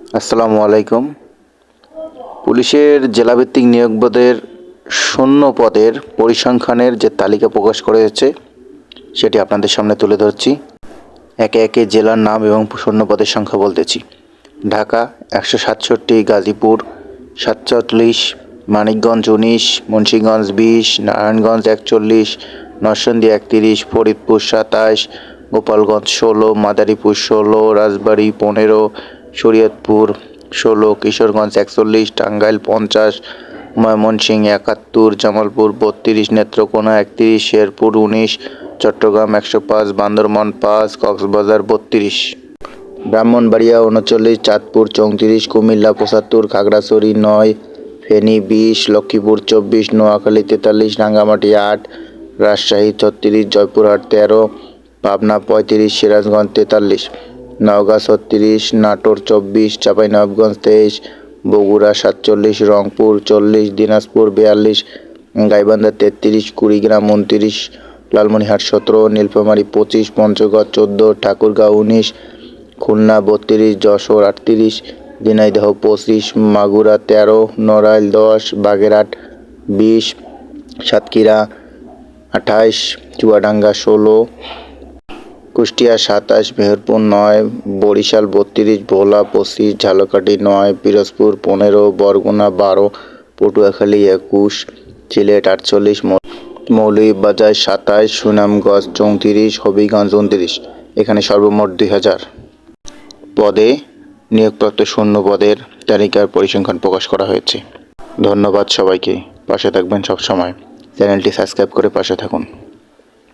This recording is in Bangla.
আসসালামু আলাইকুম। পুলিশের জেলাভিত্তিক নিয়োগ বোর্ডের শূন্য পদের পরিসংখ্যানের যে তালিকা প্রকাশ করা হয়েছে সেটি আপনাদের সামনে তুলে ধরছি। একে একে জেলার নাম এবং শূন্য পদের সংখ্যা বলতেছি। ঢাকা 167, গাজীপুর 47, মানিকগঞ্জ 19, মুন্সিগঞ্জ 20, নারায়ণগঞ্জ 41, নরসিংদী 31, ফরিদপুর 27, গোপালগঞ্জ 16, মাদারীপুর 16, রাজবাড়ী 15, শরীয়তপুর 16, কিশোরগঞ্জ 41, টাঙ্গাইল 50, ময়মনসিংহ 71, জামালপুর 32, নেত্রকোনা 31, শেরপুর 19, চট্টগ্রাম 105, বান্দরবান 5, কক্সবাজার 32, ব্রাহ্মণবাড়িয়া 39, চাঁদপুর 34, কুমিল্লা 75, খাগড়াছড়ি 9, ফেনী 20, লক্ষ্মীপুর 24, নোয়াখালী 43, রাঙ্গামাটি 8, রাজশাহী 36, জয়পুরহাট 13, পাবনা 35, সিরাজগঞ্জ 43, নওগাঁ 36, নাটোর 24, চাঁপাইনবাবগঞ্জ 23, বগুড়া 47, রংপুর 40, দিনাজপুর 42, গাইবান্ধা 33, কুড়িগ্রাম 29, লালমনিরহাট 17, নীলফামারী 25, পঞ্চগড় 14, ঠাকুরগাঁও 19, খুলনা 32, যশোর 38, ঝিনাইদহ 25, মাগুরা 13, নড়াইল 10, বাগেরহাট 20, সাতক্ষীরা 28, চুয়াডাঙ্গা 16, কুষ্টিয়া 27, মেহেরপুর 9, বরিশাল 32, ভোলা 25, ঝালকাঠি 9, পিরোজপুর 15, বরগুনা 12, পটুয়াখালী 21, সিলেট 48, মৌলভীবাজার 27, সুনামগঞ্জ 34, হবিগঞ্জ 29। এখানে সর্বমোট 2000 পদে নিয়োগপ্রাপ্ত শূন্য পদের তালিকার পরিসংখ্যান প্রকাশ করা হয়েছে। ধন্যবাদ সবাইকে। পাশে থাকবেন সবসময়। চ্যানেলটি সাবস্ক্রাইব করে পাশে থাকুন।